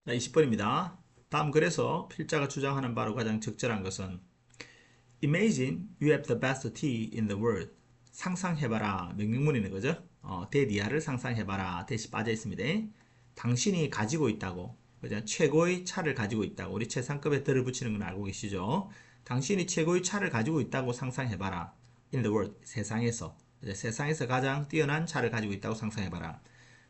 자, 20번입니다. 다음 글에서 필자가 주장하는 바로 가장 적절한 것은 Imagine you have the best tea in the world. 상상해봐라. 명령문이네, 그죠? 대리아를 상상해봐라. 대시 빠져 있습니다. 당신이 가지고 있다고. 그죠? 최고의 차를 가지고 있다고. 우리 최상급에 덜을 붙이는 건 알고 계시죠? 당신이 최고의 차를 가지고 있다고 상상해봐라. In the world. 세상에서. 그죠? 세상에서 가장 뛰어난 차를 가지고 있다고 상상해봐라.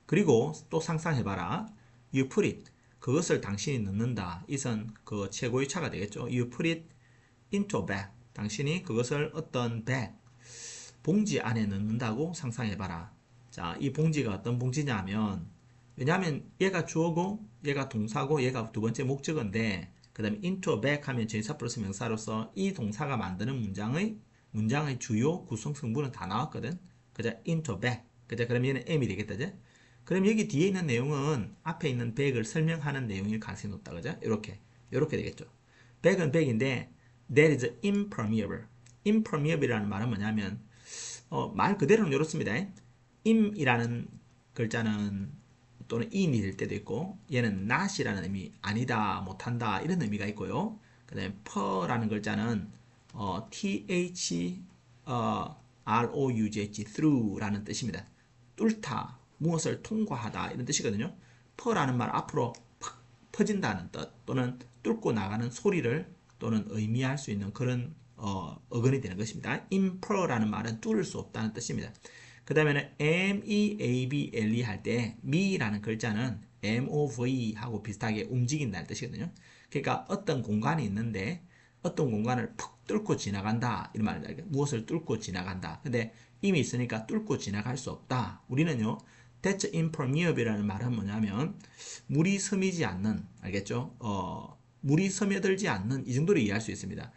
그리고 또 상상해봐라. You put it. 그것을 당신이 넣는다. 이선 그 최고의 차가 되겠죠. You put it into a bag. 당신이 그것을 어떤 bag, 봉지 안에 넣는다고 상상해봐라. 자, 이 봉지가 어떤 봉지냐 하면, 왜냐하면 얘가 주어고, 얘가 동사고, 얘가 두 번째 목적어인데, 그 다음에 into a bag 하면 전치사 플러스 명사로서 이 동사가 만드는 문장의 주요 구성 성분은 다 나왔거든. 그죠? into a bag. 그죠? 그럼 얘는 M이 되겠다. 죠 그럼 여기 뒤에 있는 내용은 앞에 있는 백을 설명하는 내용일 가능성이 높다. 그죠? 이렇게 되겠죠. 백은 백인데 that is impermeable. impermeable이라는 말은 뭐냐면 말 그대로는 이렇습니다. im이라는 글자는 또는 in이 될 때도 있고 얘는 not이라는 의미, 아니다, 못한다 이런 의미가 있고요. 그 다음에 per라는 글자는 roughh through라는 뜻입니다. 뚫다, 무엇을 통과하다 이런 뜻이거든요. per라는 말 앞으로 팍 퍼진다는 뜻 또는 뚫고 나가는 소리를 또는 의미할 수 있는 그런 어근이 되는 것입니다. imper라는 말은 뚫을 수 없다는 뜻입니다. 그 다음에는 meable 할 때 me라는 글자는 move 하고 비슷하게 움직인다는 뜻이거든요. 그러니까 어떤 공간이 있는데 어떤 공간을 푹 뚫고 지나간다 이런 말입니다. 무엇을 뚫고 지나간다. 근데 이미 있으니까 뚫고 지나갈 수 없다. 우리는요 that's impermeable이라는 말은 뭐냐면 물이 스미지 않는, 알겠죠? 물이 스며들지 않는 이 정도로 이해할 수 있습니다.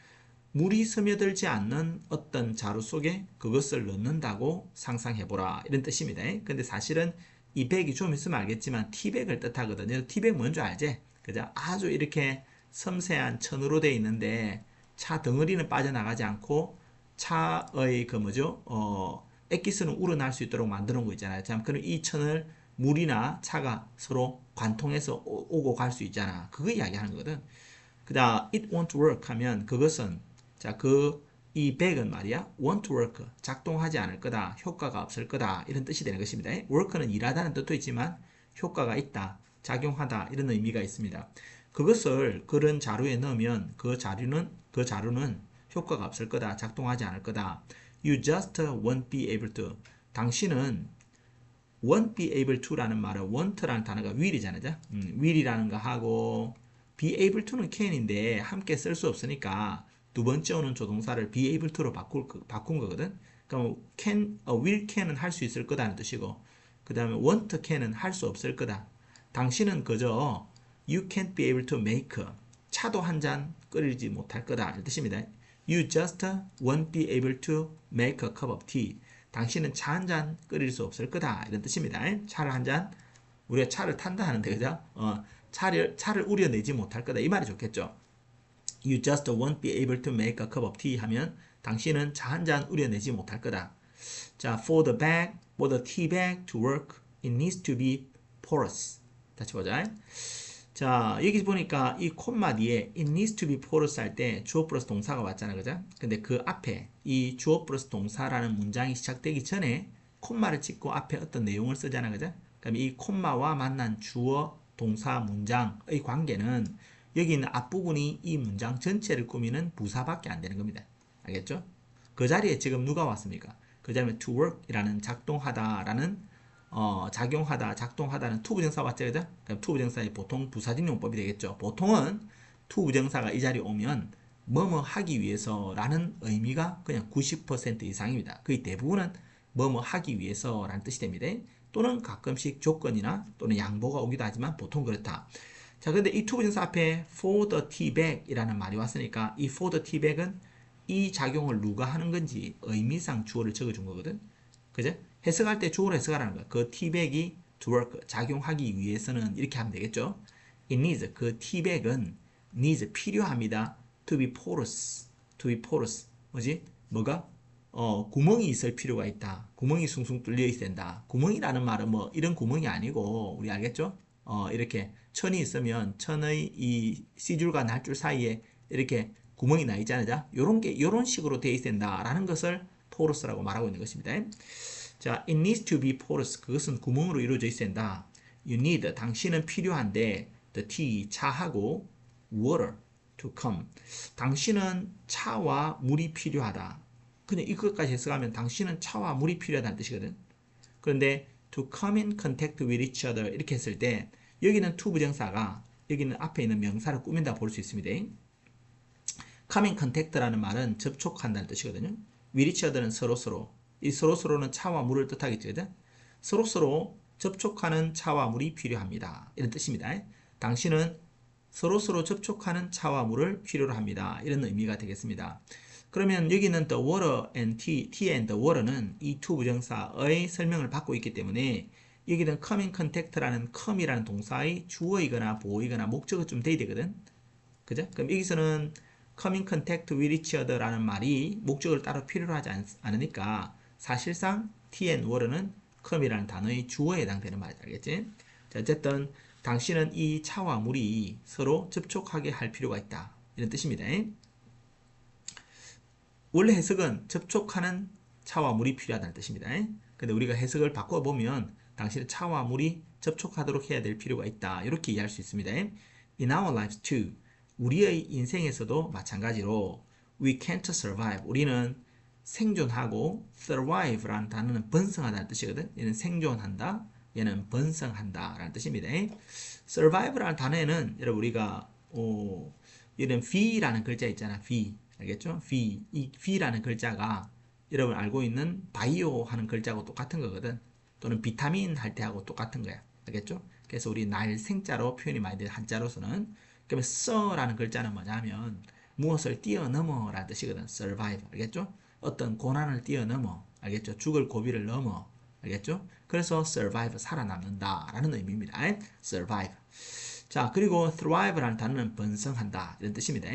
물이 스며들지 않는 어떤 자루 속에 그것을 넣는다고 상상해보라 이런 뜻입니다. 근데 사실은 이 백이 좀 있으면 알겠지만 티백을 뜻하거든요. 티백 뭔지 알지? 그죠? 아주 이렇게 섬세한 천으로 되어 있는데 차 덩어리는 빠져나가지 않고 차의 그 뭐죠? 엑기스는 우러날 수 있도록 만들어 놓은 거 있잖아요. 참, 그럼 이 천을 물이나 차가 서로 관통해서 오고 갈 수 있잖아. 그거 이야기하는 거거든. 그다음 it won't work 하면 그것은 자, 이 백은 말이야 won't work 작동하지 않을 거다, 효과가 없을 거다 이런 뜻이 되는 것입니다. work는 일하다는 뜻도 있지만 효과가 있다, 작용하다 이런 의미가 있습니다. 그것을 그런 자루에 넣으면 그 자루는 효과가 없을 거다, 작동하지 않을 거다. You just won't be able to. 당신은 won't be able to라는 말은 want라는 단어가 will이잖아요. will이라는 거 하고 be able to는 can인데 함께 쓸 수 없으니까 두 번째 오는 조동사를 be able to로 바꾼 거거든. 그럼 will can은 할 수 있을 거다는 뜻이고, 그 다음에 want can은 할 수 없을 거다. 당신은 그저 you can't be able to make 차도 한 잔 끓이지 못할 거다 이런 뜻입니다. You just won't be able to make a cup of tea. 당신은 차 한 잔 끓일 수 없을 거다 이런 뜻입니다. 차를 한 잔, 우리가 차를 탄다 하는데 그죠? 차를 우려내지 못할 거다 이 말이 좋겠죠. You just won't be able to make a cup of tea 하면 당신은 차 한 잔 우려내지 못할 거다. 자, for the tea bag to work, it needs to be porous. 다시 보자. 자, 여기 보니까 이 콤마 뒤에 it needs to be porous 할 때 주어 플러스 동사가 왔잖아, 그죠? 근데 그 앞에 이 주어 플러스 동사라는 문장이 시작되기 전에 콤마를 찍고 앞에 어떤 내용을 쓰잖아, 그죠? 그럼 이 콤마와 만난 주어 동사 문장의 관계는 여기 있는 앞부분이 이 문장 전체를 꾸미는 부사밖에 안 되는 겁니다. 알겠죠? 그 자리에 지금 누가 왔습니까? 그 자리에 to work이라는 작동하다라는 작용하다, 작동하다는 투부정사 왔죠, 그죠? 그럼 투부정사의 보통 부사진 용법이 되겠죠. 보통은 투부정사가 이 자리에 오면 뭐뭐 하기 위해서라는 의미가 그냥 90% 이상입니다. 거의 대부분은 뭐뭐 하기 위해서라는 뜻이 됩니다. 또는 가끔씩 조건이나 또는 양보가 오기도 하지만 보통 그렇다. 자, 근데 이 투부정사 앞에 for the tea bag 이라는 말이 왔으니까 이 for the tea bag은 이 작용을 누가 하는 건지 의미상 주어를 적어준 거거든. 그죠? 해석할 때 주어로 해석하라는 거야. 그 티백이 to work, 작용하기 위해서는 이렇게 하면 되겠죠. It needs, 그 티백은 needs, 필요합니다. To be porous, to be porous. 뭐지? 뭐가? 구멍이 있을 필요가 있다. 구멍이 숭숭 뚫려 있어야 된다. 구멍이라는 말은 뭐 이런 구멍이 아니고, 우리 알겠죠? 이렇게 천이 있으면 천의 이 C줄과 날줄 사이에 이렇게 구멍이 나 있잖아요. 요런 식으로 되어 있어야 된다라는 것을 porous라고 말하고 있는 것입니다. 자, it needs to be porous. 그것은 구멍으로 이루어져 있어야 된다. You need, 당신은 필요한데, the tea, 차하고 water to come. 당신은 차와 물이 필요하다. 그냥 이것까지 해석하면 당신은 차와 물이 필요하다는 뜻이거든. 그런데 to come in contact with each other 이렇게 했을 때 여기는 to 부정사가 여기는 앞에 있는 명사를 꾸민다 볼 수 있습니다. come in contact라는 말은 접촉한다는 뜻이거든요. with each other는 서로서로. 이 서로서로는 차와 물을 뜻하겠죠. 서로서로 접촉하는 차와 물이 필요합니다. 이런 뜻입니다. 당신은 서로서로 접촉하는 차와 물을 필요로 합니다. 이런 의미가 되겠습니다. 그러면 여기는 the water and tea and the water는 이 to 부정사의 설명을 받고 있기 때문에 여기는 come in contact라는 come이라는 동사의 주어이거나 보어이거나 목적어 좀 돼야 되거든. 그죠? 그럼 여기서는 come in contact with each other라는 말이 목적을 따로 필요로 하지 않으니까 사실상 tea and water는 come이라는 단어의 주어에 해당되는 말이다. 알겠지? 자, 어쨌든 당신은 이 차와 물이 서로 접촉하게 할 필요가 있다. 이런 뜻입니다. 원래 해석은 접촉하는 차와 물이 필요하다는 뜻입니다. 근데 우리가 해석을 바꿔보면 당신은 차와 물이 접촉하도록 해야 될 필요가 있다. 이렇게 이해할 수 있습니다. In our lives too. 우리의 인생에서도 마찬가지로 we can't survive. 우리는 생존하고 thrive라는 단어는 번성하다는 뜻이거든. 얘는 생존한다. 얘는 번성한다 라는 뜻입니다. survive라는 단어에는 여러분 우리가 이런 V라는 글자 있잖아. V. 알겠죠? V. 이 V라는 글자가 여러분 알고 있는 바이오 하는 글자하고 똑같은 거거든. 또는 비타민 할 때하고 똑같은 거야. 알겠죠? 그래서 우리 날 생자로 표현이 많이 되는 한자로서는 그러면 써라는 글자는 뭐냐면 무엇을 뛰어넘어 라는 뜻이거든. survive. 알겠죠? 어떤 고난을 뛰어넘어. 알겠죠? 죽을 고비를 넘어. 알겠죠? 그래서 survive, 살아남는다 라는 의미입니다. survive. 자, 그리고 thrive라는 단어는 번성한다 이런 뜻입니다.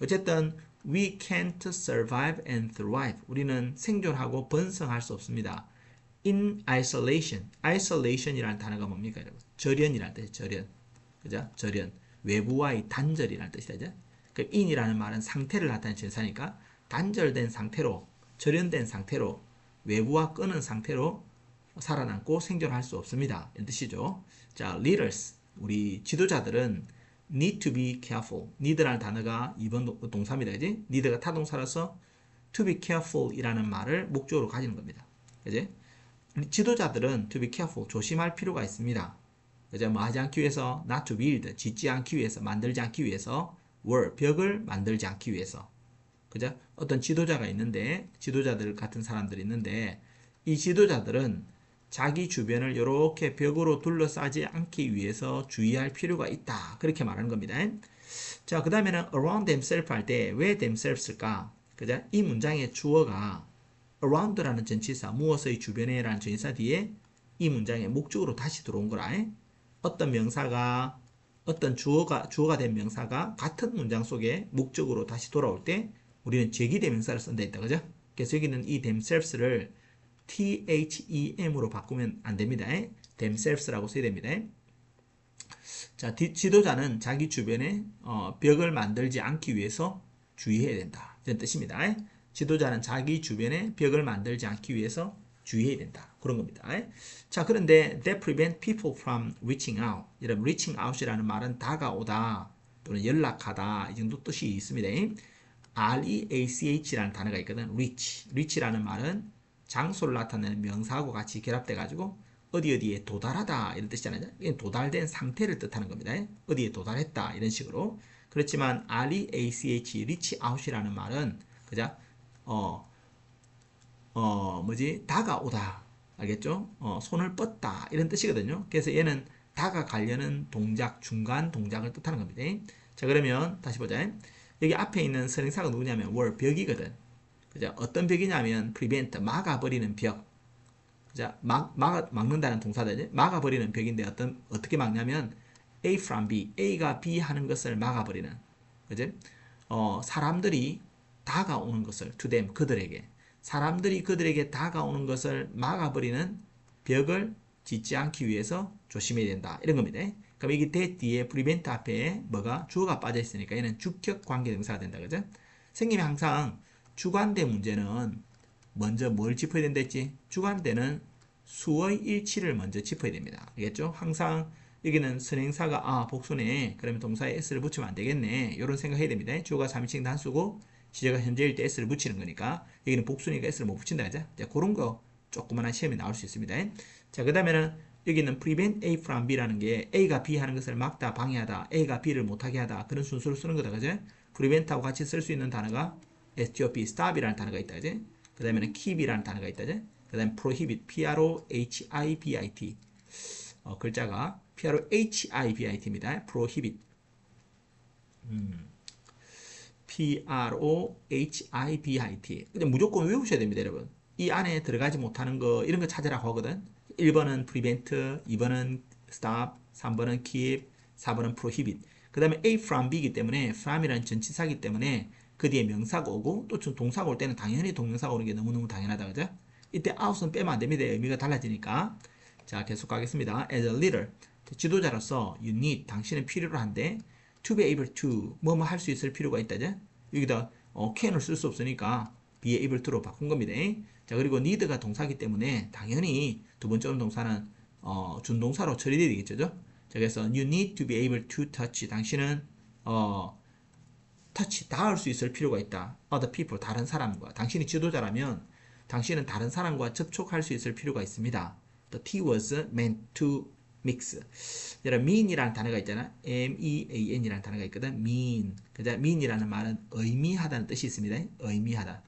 어쨌든 we can't survive and thrive. 우리는 생존하고 번성할 수 없습니다. in isolation. isolation이라는 단어가 뭡니까, 여러분? 절연이라는 뜻이에요. 절연. 그죠? 절연. 외부와의 단절이라는 뜻이죠. 그 in이라는 말은 상태를 나타내는 전사니까 단절된 상태로, 절연된 상태로, 외부와 끊은 상태로 살아남고 생존할 수 없습니다. 이런 뜻이죠. 자, leaders. 우리 지도자들은 need to be careful. need라는 단어가 2번 동사입니다. 그지? need가 타동사라서 to be careful 이라는 말을 목적으로 가지는 겁니다. 그지? 지도자들은 to be careful. 조심할 필요가 있습니다. 그죠? 뭐 하지 않기 위해서 not to build. 짓지 않기 위해서, 만들지 않기 위해서 wall. 벽을 만들지 않기 위해서. 그죠? 어떤 지도자가 있는데, 지도자들 같은 사람들이 있는데, 이 지도자들은 자기 주변을 이렇게 벽으로 둘러싸지 않기 위해서 주의할 필요가 있다. 그렇게 말하는 겁니다. 자, 그 다음에는 around themselves 할 때 왜 themselves일까? 그죠? 이 문장의 주어가 around라는 전치사, 무엇의 주변에 라는 전치사 뒤에 이 문장의 목적으로 다시 들어온 거라. 어떤 명사가, 어떤 주어가 된 명사가 같은 문장 속에 목적으로 다시 돌아올 때 우리는 제기대명사를 쓴다 했다. 그죠? 그래서 여기는 이 themselves를 THEM으로 바꾸면 안 됩니다. themselves라고 써야 됩니다. 자, 지도자는 자기 주변에 벽을 만들지 않기 위해서 주의해야 된다. 이런 뜻입니다. 지도자는 자기 주변에 벽을 만들지 않기 위해서 주의해야 된다. 그런 겁니다. 자, 그런데 that prevent people from reaching out. 이런 reaching out이라는 말은 다가오다 또는 연락하다 이 정도 뜻이 있습니다. REACH라는 단어가 있거든. reach. reach라는 말은 장소를 나타내는 명사하고 같이 결합돼 가지고 어디에 도달하다 이런 뜻이잖아요. 이게 도달된 상태를 뜻하는 겁니다. 어디에 도달했다 이런 식으로. 그렇지만 REACH, reach out이라는 말은 그죠? 다가오다. 알겠죠? 손을 뻗다 이런 뜻이거든요. 그래서 얘는 다가가려는 동작, 중간 동작을 뜻하는 겁니다. 자, 그러면 다시 보자. 여기 앞에 있는 선행사가 누구냐면 wall, 벽이거든. 그죠? 어떤 벽이냐면 prevent, 막아버리는 벽. 그죠? 막는다는 동사들. 막아버리는 벽인데 어떻게 막냐면 A from B, A가 B 하는 것을 막아버리는. 그죠? 사람들이 다가오는 것을 to them, 그들에게. 사람들이 그들에게 다가오는 것을 막아버리는 벽을 짓지 않기 위해서 조심해야 된다. 이런 겁니다. 그럼 이게 that 뒤에 prevent 앞에 뭐가 주어가 빠져 있으니까 얘는 주격 관계대명사가 된다. 그죠? 선생님이 항상 주관대 문제는 먼저 뭘 짚어야 된다 했지? 주관대는 수의 일치를 먼저 짚어야 됩니다. 알겠죠? 항상 여기는 선행사가 복수네. 그러면 동사에 s를 붙이면 안 되겠네. 이런 생각해야 됩니다. 주어가 3인칭 단수고 시제가 현재일 때 s를 붙이는 거니까 여기는 복수니까 s를 못 붙인다. 그죠? 자, 그런 거 조그만한 시험에 나올 수 있습니다. 자, 그 다음에는 여기는 prevent A from B라는 게 A가 B 하는 것을 막다, 방해하다, A가 B를 못하게 하다 그런 순서로 쓰는 거다. 그죠? prevent하고 같이 쓸 수 있는 단어가 stop, stop이라는 단어가 있다. 그죠? 그 다음에는 keep이라는 단어가 있다. 그죠? 그 다음에 prohibit, prohibit 글자가 prohibit입니다. prohibit prohibit 근데 무조건 외우셔야 됩니다. 여러분 이 안에 들어가지 못하는 거 이런 거 찾으라고 하거든. 1번은 prevent, 2번은 stop, 3번은 keep, 4번은 prohibit. 그 다음에 A from B이기 때문에 from이라는 전치사기 때문에 그 뒤에 명사가 오고 또 동사가 올 때는 당연히 동명사가 오는 게 너무너무 당연하다. 그죠? 이때 out은 빼면 안 됩니다. 의미가 달라지니까. 자, 계속 가겠습니다. As a leader, 지도자로서 you need, 당신은 필요로 한데 to be able to, 뭐뭐 할 수 있을 필요가 있다죠? 여기다 can을 쓸 수 없으니까 be able to로 바꾼 겁니다. 자, 그리고 need가 동사기 때문에 당연히 두 번째 동사는 준동사로 처리되야 되겠죠. 자, 그래서 you need to be able to touch, 당신은 touch, 닿을 수 있을 필요가 있다. other people, 다른 사람과. 당신이 지도자라면 당신은 다른 사람과 접촉할 수 있을 필요가 있습니다. The tea was meant to mix. 여러분, mean이라는 단어가 있잖아. mean이라는 단어가 있거든. mean. 그죠? mean이라는 말은 의미하다는 뜻이 있습니다. 의미하다.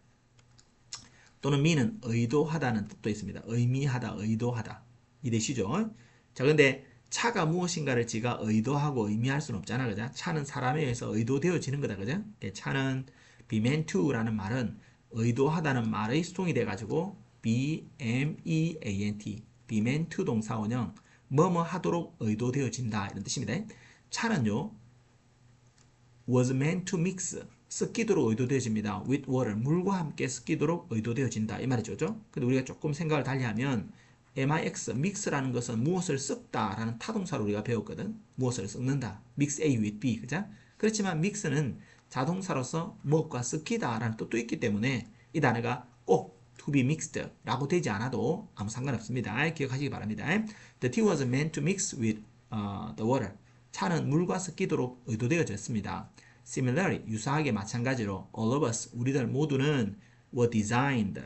또는 mean은 의도하다는 뜻도 있습니다. 의미하다, 의도하다. 이해되시죠? 자, 근데 차가 무엇인가를 지가 의도하고 의미할 수는 없잖아. 그죠? 차는 사람에 의해서 의도되어지는 거다. 그죠? 차는 be meant to라는 말은 의도하다는 말의 수동이 돼가지고 be, meant, be meant to 동사원형 뭐뭐 하도록 의도되어진다 이런 뜻입니다. 차는요 was meant to mix, 섞이도록 의도되어집니다. with water, 물과 함께 섞이도록 의도되어진다 이 말이죠. 그죠? 근데 우리가 조금 생각을 달리하면 mix, mix라는 것은 무엇을 섞다 라는 타동사로 우리가 배웠거든. 무엇을 섞는다, mix A with B. 그죠? 그렇지만 mix는 자동사로서 무엇과 섞이다 라는 뜻도 있기 때문에 이 단어가 꼭 to be mixed 라고 되지 않아도 아무 상관없습니다. 기억하시기 바랍니다. The tea was meant to mix with the water. 차는 물과 섞이도록 의도되어졌습니다. Similarly, 유사하게 마찬가지로 all of us, 우리들 모두는 were designed.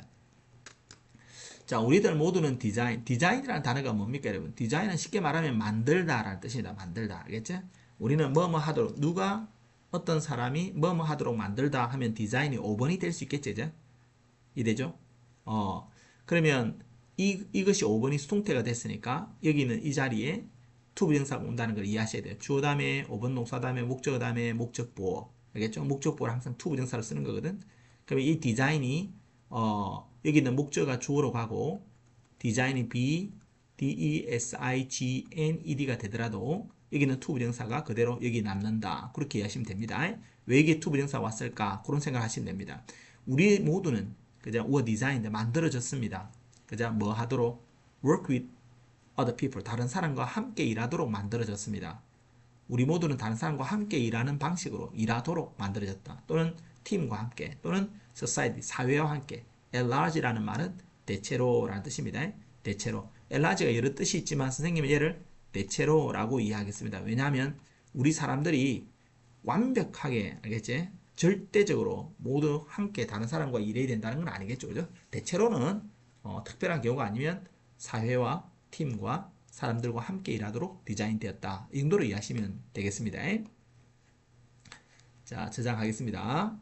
자, 우리들 모두는 디자인이라는 단어가 뭡니까 여러분? 디자인은 쉽게 말하면 만들다 라는 뜻입니다. 만들다. 알겠죠? 우리는 뭐뭐 하도록, 누가 어떤 사람이 뭐뭐 하도록 만들다 하면 디자인이 5번이 될 수 있겠죠? 그죠? 이되죠? 그러면 이것이 5번이 수동태가 됐으니까 여기는 이 자리에 to 부정사가 온다는 걸 이해하셔야 돼요. 주어 다음에 5번 동사 다음에 목적어 다음에 목적보어. 알겠죠? 목적보어를 항상 to 부정사로 쓰는 거거든. 그러면 이 디자인이 여기 있는 목적어가 주어로 가고 디자인이 be, design,ed가 되더라도 여기는 to 부정사가 그대로 여기 남는다. 그렇게 이해하시면 됩니다. 왜 이게 to 부정사가 왔을까? 그런 생각을 하시면 됩니다. 우리 모두는 그죠? were designed, 만들어졌습니다. 그죠? 뭐 하도록? work with other people, 다른 사람과 함께 일하도록 만들어졌습니다. 우리 모두는 다른 사람과 함께 일하는 방식으로 일하도록 만들어졌다. 또는 팀과 함께, 또는 society, 사회와 함께. at large라는 말은 대체로라는 뜻입니다. 대체로. at large가 여러 뜻이 있지만 선생님은 얘를 대체로라고 이해하겠습니다. 왜냐하면 우리 사람들이 완벽하게, 알겠지? 절대적으로 모두 함께 다른 사람과 일해야 된다는 건 아니겠죠. 그죠? 대체로는 특별한 경우가 아니면 사회와 팀과 사람들과 함께 일하도록 디자인되었다. 이 정도로 이해하시면 되겠습니다. 자, 저장하겠습니다.